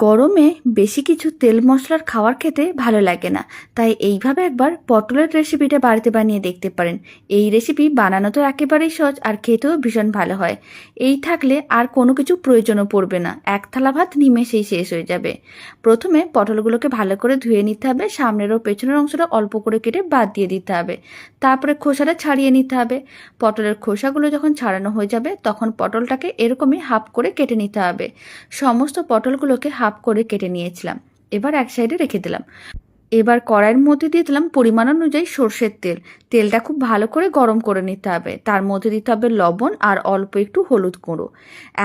গরমে বেশি কিছু তেল মশলার খাবার খেতে ভালো লাগে না, তাই এইভাবে একবার পটলের রেসিপিটা বাড়িতে বানিয়ে দেখতে পারেন। এই রেসিপি বানানো তো একেবারেই সহজ আর খেতেও ভীষণ ভালো হয়। এই থাকলে আর কোনো কিছু প্রয়োজনও পড়বে না, এক থালা ভাত নিমেষেই শেষ হয়ে যাবে। প্রথমে পটলগুলোকে ভালো করে ধুয়ে নিতে হবে, সামনের ও পেছনের অংশটা অল্প করে কেটে বাদ দিয়ে দিতে হবে। তারপরে খোসাটা ছাড়িয়ে নিতে হবে। পটলের খোসাগুলো যখন ছাড়ানো হয়ে যাবে তখন পটলটাকে এরকমই হাফ করে কেটে নিতে হবে। সমস্ত পটলগুলোকে হাফ করে কেটে নিয়েছিলাম। এবার এক সাইডে রেখে দিলাম। এবার কড়াইয়ের মধ্যে দিয়ে দিলাম পরিমাণ অনুযায়ী সর্ষের তেল। তেলটা খুব ভালো করে গরম করে নিতে হবে। তার মধ্যে দিতে হবে লবণ আর অল্প একটু হলুদ গুঁড়ো।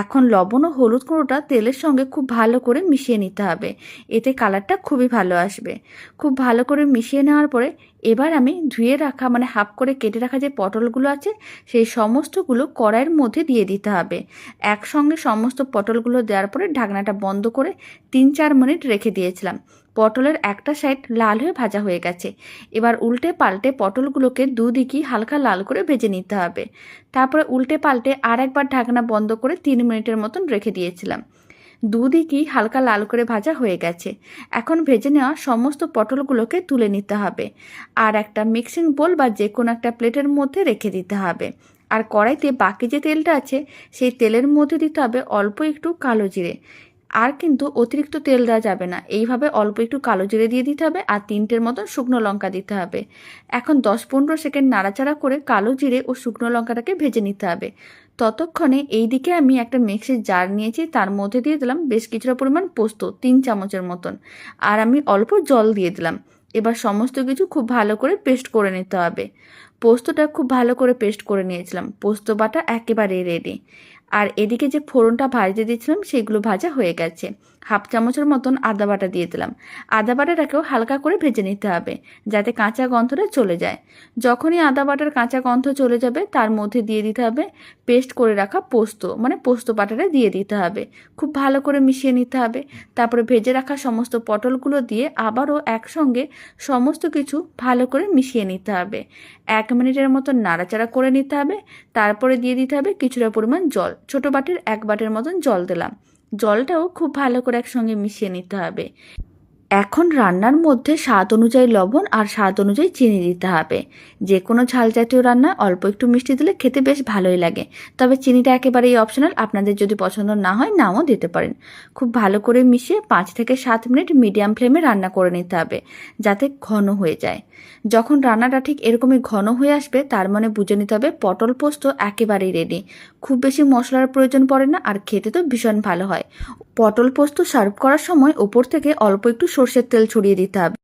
এখন লবণ ও হলুদ গুঁড়োটা তেলের সঙ্গে খুব ভালো করে মিশিয়ে নিতে হবে, এতে কালারটা খুবই ভালো আসবে। খুব ভালো করে মিশিয়ে নেওয়ার পরে এবার আমি ধুয়ে রাখা হাফ করে কেটে রাখা যে পটলগুলো আছে সেই সমস্তগুলো কড়াইয়ের মধ্যে দিয়ে দিতে হবে। একসঙ্গে সমস্ত পটলগুলো দেওয়ার পরে ঢাকনাটা বন্ধ করে 3-4 মিনিট রেখে দিয়েছিলাম। পটলের একটা সাইড লাল হয়ে ভাজা হয়ে গেছে। এবার উল্টে পাল্টে পটলগুলোকে দুদিকই হালকা লাল করে ভেজে নিতে হবে। তারপরে উল্টে পাল্টে আর একবার ঢাকনা বন্ধ করে 3 মিনিটের মতন রেখে দিয়েছিলাম। দুদিকই হালকা লাল করে ভাজা হয়ে গেছে। এখন ভেজে নেওয়া সমস্ত পটলগুলোকে তুলে নিতে হবে আর একটা মিক্সিং বোল বা যে কোনো একটা প্লেটের মধ্যে রেখে দিতে হবে। আর কড়াইতে বাকি যে তেলটা আছে সেই তেলের মধ্যে দিতে হবে অল্প একটু কালো জিরে। আর কিন্তু অতিরিক্ত তেল দেওয়া যাবে না, এইভাবে অল্প একটু কালো জিরে দিয়ে দিতে হবে আর 3টের মতন শুকনো লঙ্কা দিতে হবে। এখন 10-15 সেকেন্ড নাড়াচাড়া করে কালো জিরে ও শুকনো লঙ্কাটাকে ভেজে নিতে হবে। ততক্ষণে এই দিকে আমি একটা মিক্সির জার নিয়েছি, তার মধ্যে দিয়ে দিলাম বেশ কিছুটা পরিমাণ পোস্ত, 3 চামচের মতন। আর আমি অল্প জল দিয়ে দিলাম। এবার সমস্ত কিছু খুব ভালো করে পেস্ট করে নিতে হবে। পোস্তটা খুব ভালো করে পেস্ট করে নিয়েছিলাম। পোস্ত বাটা একেবারে রেডি। আর এদিকে যে ফোড়নটা ভাজতে দিয়েছিলাম সেগুলো ভাজা হয়ে গেছে। হাফ চামচের মতন আদা বাটা দিয়ে দিলাম। আদা বাটাটাকেও হালকা করে ভেজে নিতে হবে যাতে কাঁচা গন্ধটা চলে যায়। যখনই আদা বাটার কাঁচা গন্ধ চলে যাবে তার মধ্যে দিয়ে দিতে হবে পেস্ট করে রাখা পোস্ত, পোস্ত বাটাটা দিয়ে দিতে হবে। খুব ভালো করে মিশিয়ে নিতে হবে। তারপরে ভেজে রাখা সমস্ত পটলগুলো দিয়ে আবারও একসঙ্গে সমস্ত কিছু ভালো করে মিশিয়ে নিতে হবে। 1 মিনিটের মতো নাড়াচাড়া করে নিতে হবে। তারপরে দিয়ে দিতে হবে কিছুটা পরিমাণ জল। ছোট বাটির 1 বাটির মতন জল দিলাম। জলটাও খুব ভালো করে একসঙ্গে মিশিয়ে নিতে হবে। এখন রান্নার মধ্যে স্বাদ অনুযায়ী লবণ আর স্বাদ অনুযায়ী চিনি দিতে হবে। যে কোনো ঝাল জাতীয় রান্না অল্প একটু মিষ্টি দিলে খেতে বেশ ভালোই লাগে, তবে চিনিটা একেবারেই অপশনাল, আপনাদের যদি পছন্দ না হয় নাও দিতে পারেন। খুব ভালো করে মিশিয়ে 5 থেকে 7 মিনিট মিডিয়াম ফ্লেমে রান্না করে নিতে হবে যাতে ঘন হয়ে যায়। যখন রান্নাটা ঠিক এরকমই ঘন হয়ে আসবে তার বুঝে নিতে হবে পটল পোস্ত একেবারেই রেডি। খুব বেশি মশলার প্রয়োজন পড়ে না আর খেতে তো ভীষণ ভালো হয়। পটল পোস্ত সার্ভ করার সময় ওপর থেকে অল্প একটু সর্ষের তেল ছড়িয়ে দিতে হবে।